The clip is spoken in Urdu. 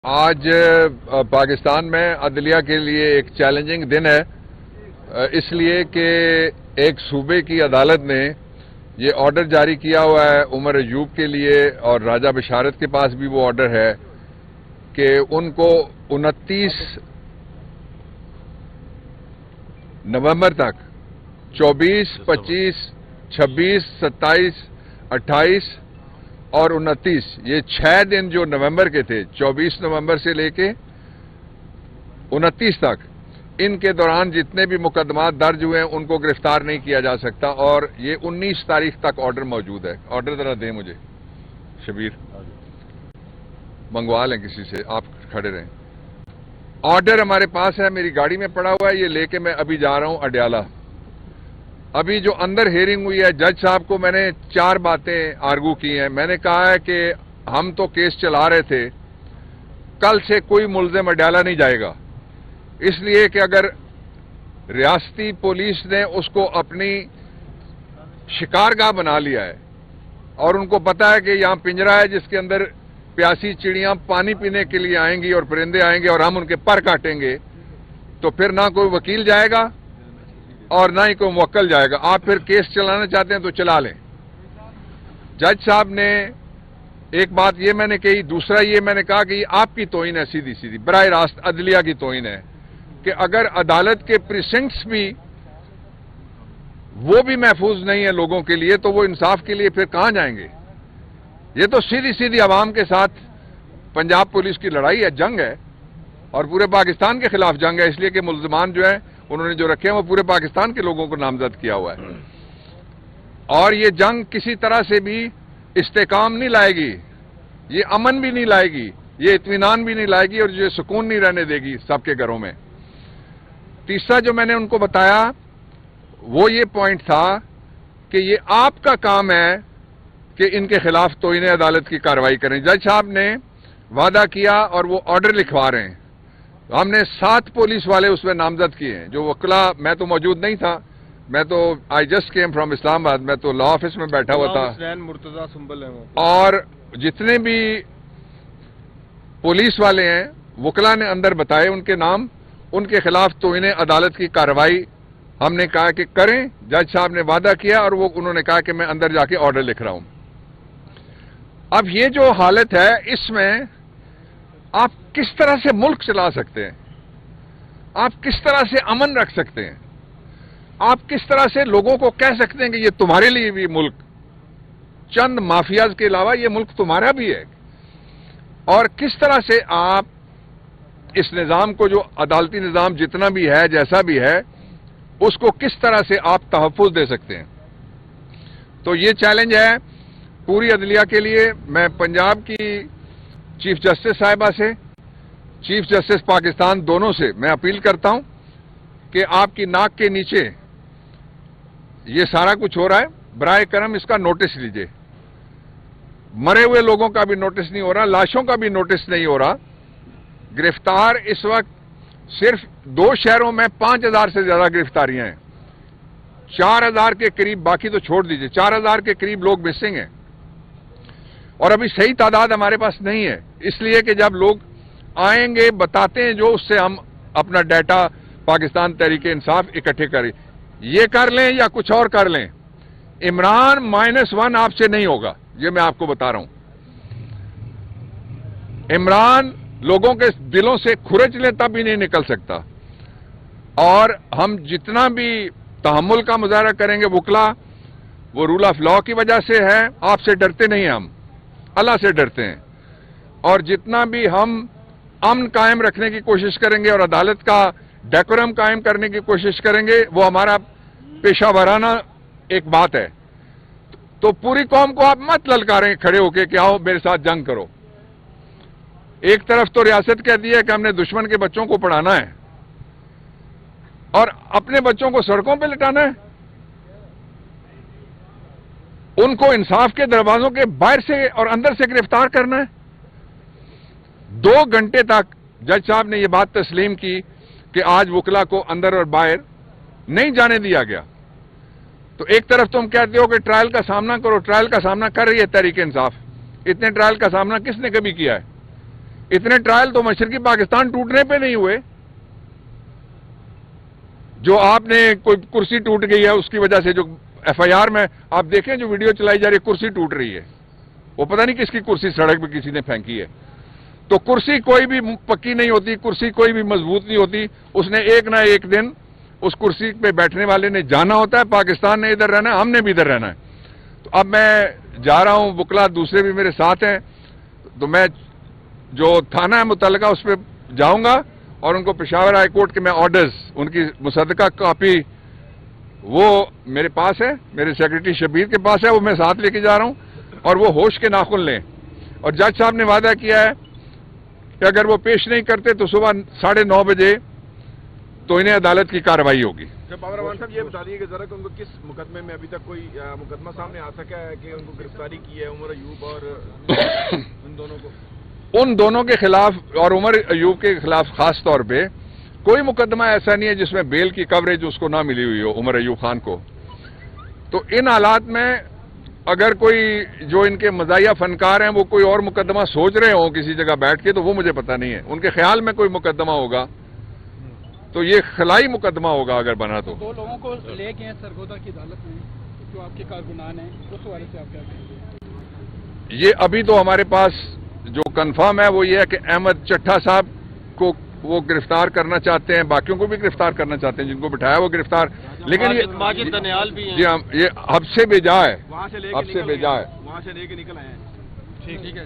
آج پاکستان میں عدلیہ کے لیے ایک چیلنجنگ دن ہے، اس لیے کہ ایک صوبے کی عدالت نے یہ آرڈر جاری کیا ہوا ہے عمر ایوب کے لیے، اور راجہ بشارت کے پاس بھی وہ آرڈر ہے کہ ان کو 29 نومبر تک 24، 25، 26، 27، 28 اور 29 یہ 6 دن جو نومبر کے تھے، 24 نومبر سے لے کے 29 تک، ان کے دوران جتنے بھی مقدمات درج ہوئے ہیں ان کو گرفتار نہیں کیا جا سکتا، اور یہ 19 تاریخ تک آرڈر موجود ہے۔ آرڈر ذرا دیں مجھے شبیر، منگوا لیں کسی سے، آپ کھڑے رہیں۔ آرڈر ہمارے پاس ہے، میری گاڑی میں پڑا ہوا ہے، یہ لے کے میں ابھی جا رہا ہوں اڈیالہ۔ ابھی جو اندر ہیئرنگ ہوئی ہے، جج صاحب کو میں نے 4 باتیں آرگو کی ہیں۔ میں نے کہا ہے کہ ہم تو کیس چلا رہے تھے، کل سے کوئی ملزم اڈیالہ نہیں جائے گا، اس لیے کہ اگر ریاستی پولیس نے اس کو اپنی شکارگاہ بنا لیا ہے اور ان کو پتا ہے کہ یہاں پنجرا ہے جس کے اندر پیاسی چڑیاں پانی پینے کے لیے آئیں گی اور پرندے آئیں گے اور ہم ان کے پر کاٹیں گے، تو پھر نہ کوئی وکیل جائے گا اور نہ ہی کوئی موکل جائے گا۔ آپ پھر کیس چلانا چاہتے ہیں تو چلا لیں۔ جج صاحب نے ایک بات یہ میں نے کہی، دوسرا یہ میں نے کہا کہ یہ آپ کی توہین ہے، سیدھی سیدھی براہ راست عدلیہ کی توہین ہے کہ اگر عدالت کے پریسنکٹس بھی وہ بھی محفوظ نہیں ہے لوگوں کے لیے، تو وہ انصاف کے لیے پھر کہاں جائیں گے؟ یہ تو سیدھی سیدھی عوام کے ساتھ پنجاب پولیس کی لڑائی ہے، جنگ ہے، اور پورے پاکستان کے خلاف جنگ ہے، اس لیے کہ ملزمان جو ہیں انہوں نے جو رکھے ہیں وہ پورے پاکستان کے لوگوں کو نامزد کیا ہوا ہے، اور یہ جنگ کسی طرح سے بھی استحکام نہیں لائے گی، یہ امن بھی نہیں لائے گی، یہ اطمینان بھی نہیں لائے گی، اور یہ سکون نہیں رہنے دے گی سب کے گھروں میں۔ تیسرا جو میں نے ان کو بتایا وہ یہ پوائنٹ تھا کہ یہ آپ کا کام ہے کہ ان کے خلاف توہین عدالت کی کارروائی کریں۔ جج صاحب نے وعدہ کیا اور وہ آرڈر لکھوا رہے ہیں۔ ہم نے 7 پولیس والے اس میں نامزد کیے ہیں، جو وکلا، میں تو موجود نہیں تھا، میں تو آئی جسٹ کیم فرام اسلام آباد، میں تو لا آفس میں بیٹھا ہوا تھا، مرتضی سنبل ہیں وہ، اور جتنے بھی پولیس والے ہیں وکلا نے اندر بتائے ان کے نام، ان کے خلاف توہین عدالت کی کارروائی ہم نے کہا کہ کریں۔ جج صاحب نے وعدہ کیا اور وہ انہوں نے کہا کہ میں اندر جا کے آرڈر لکھ رہا ہوں۔ اب یہ جو حالت ہے، اس میں آپ کس طرح سے ملک چلا سکتے ہیں؟ آپ کس طرح سے امن رکھ سکتے ہیں؟ آپ کس طرح سے لوگوں کو کہہ سکتے ہیں کہ یہ تمہارے لیے بھی ملک، چند مافیاز کے علاوہ یہ ملک تمہارا بھی ہے؟ اور کس طرح سے آپ اس نظام کو، جو عدالتی نظام جتنا بھی ہے، جیسا بھی ہے، اس کو کس طرح سے آپ تحفظ دے سکتے ہیں؟ تو یہ چیلنج ہے پوری عدلیہ کے لیے۔ میں پنجاب کی چیف جسٹس صاحبہ سے، چیف جسٹس پاکستان دونوں سے میں اپیل کرتا ہوں کہ آپ کی ناک کے نیچے یہ سارا کچھ ہو رہا ہے، براہ کرم اس کا نوٹس لیجئے۔ مرے ہوئے لوگوں کا بھی نوٹس نہیں ہو رہا، لاشوں کا بھی نوٹس نہیں ہو رہا۔ گرفتار اس وقت صرف 2 شہروں میں 5000 سے زیادہ گرفتاریاں ہیں، 4000 کے قریب، باقی تو چھوڑ دیجئے، 4000 کے قریب لوگ مسنگ ہیں، اور ابھی صحیح تعداد ہمارے پاس نہیں ہے، اس لیے کہ جب لوگ آئیں گے بتاتے ہیں جو، اس سے ہم اپنا ڈیٹا پاکستان تحریک انصاف اکٹھے کریں۔ یہ کر لیں یا کچھ اور کر لیں، عمران -1 آپ سے نہیں ہوگا، یہ میں آپ کو بتا رہا ہوں۔ عمران لوگوں کے دلوں سے کھرچ لیں تب بھی نہیں نکل سکتا، اور ہم جتنا بھی تحمل کا مظاہرہ کریں گے وکلا، وہ رول آف لا کی وجہ سے ہے، آپ سے ڈرتے نہیں ہیں، ہم اللہ سے ڈرتے ہیں، اور جتنا بھی ہم امن قائم رکھنے کی کوشش کریں گے اور عدالت کا ڈیکورم قائم کرنے کی کوشش کریں گے، وہ ہمارا پیشہ ورانہ ایک بات ہے۔ تو پوری قوم کو آپ مت للکاریں کھڑے ہو کے کہ آؤ میرے ساتھ جنگ کرو۔ ایک طرف تو ریاست کہتی ہے کہ ہم نے دشمن کے بچوں کو پڑھانا ہے، اور اپنے بچوں کو سڑکوں پہ لٹانا ہے، ان کو انصاف کے دروازوں کے باہر سے اور اندر سے گرفتار کرنا ہے۔ 2 گھنٹے تک جج صاحب نے یہ بات تسلیم کی کہ آج وکلا کو اندر اور باہر نہیں جانے دیا گیا۔ تو ایک طرف تم کہتے ہو کہ ٹرائل کا سامنا کرو، ٹرائل کا سامنا کر رہی ہے تحریک انصاف، اتنے ٹرائل کا سامنا کس نے کبھی کیا ہے؟ اتنے ٹرائل تو مشرقی پاکستان ٹوٹنے پہ نہیں ہوئے. جو آپ نے کوئی کرسی ٹوٹ گئی ہے اس کی وجہ سے جو ایف آئی آر میں آپ دیکھیں جو ویڈیو چلائی جا رہی ہے کرسی ٹوٹ رہی ہے, وہ پتہ نہیں کس کی کرسی سڑک پہ کسی نے پھینکی ہے. تو کرسی کوئی بھی پکی نہیں ہوتی, کرسی کوئی بھی مضبوط نہیں ہوتی. اس نے ایک نہ ایک دن اس کرسی پہ بیٹھنے والے نے جانا ہوتا ہے. پاکستان نے ادھر رہنا ہے, ہم نے بھی ادھر رہنا ہے. تو اب میں جا رہا ہوں, وکلا دوسرے بھی میرے ساتھ ہیں, تو میں جو تھانہ ہے متعلقہ اس پہ جاؤں گا اور ان کو پشاور ہائی کورٹ کے میں آرڈرز ان کی مصدقہ کاپی وہ میرے پاس ہے, میرے سیکرٹری شبیر کے پاس ہے, وہ میں ساتھ لے کے جا رہا ہوں. اور وہ ہوش کے ناخن لیں. اور جج صاحب نے وعدہ کیا ہے کہ اگر وہ پیش نہیں کرتے تو صبح 9:30 بجے تو انہیں عدالت کی کارروائی ہوگی. بابر رحمان صاحب یہ بتا دیجیے کہ ذرا کہ ان کو کس مقدمے میں ابھی تک کوئی مقدمہ سامنے آ سکا ہے کہ ان کو گرفتاری کی ہے عمر ایوب اور ان دونوں کو؟ ان دونوں کے خلاف اور عمر ایوب کے خلاف خاص طور پہ کوئی مقدمہ ایسا نہیں ہے جس میں بیل کی کوریج اس کو نہ ملی ہوئی ہو عمر ایوب خان کو. تو ان حالات میں اگر کوئی جو ان کے مزاحیہ فنکار ہیں وہ کوئی اور مقدمہ سوچ رہے ہوں کسی جگہ بیٹھ کے, تو وہ مجھے پتہ نہیں ہے. ان کے خیال میں کوئی مقدمہ ہوگا تو یہ خلائی مقدمہ ہوگا اگر بنا تو. 2 لوگوں کو لے گئے ہیں سرگودا کی عدالت میں جو آپ کے کارکنان ہیں, اس حوالے سے آپ کیا کہیں گے؟ یہ ابھی تو ہمارے پاس جو کنفرم ہے وہ یہ ہے کہ احمد چٹھا صاحب کو وہ گرفتار کرنا چاہتے ہیں, باقیوں کو بھی گرفتار کرنا چاتے ہیں, جن کو بٹھایا وہ گرفتار. لیکن ماجد دنیال بھی ہیں. جی ہم یہ حب سے بھیجا ہے, وہاں سے حب سے بھیجا ہے. وہاں سے لے کے نکل آئے ہیں. ٹھیک ہے.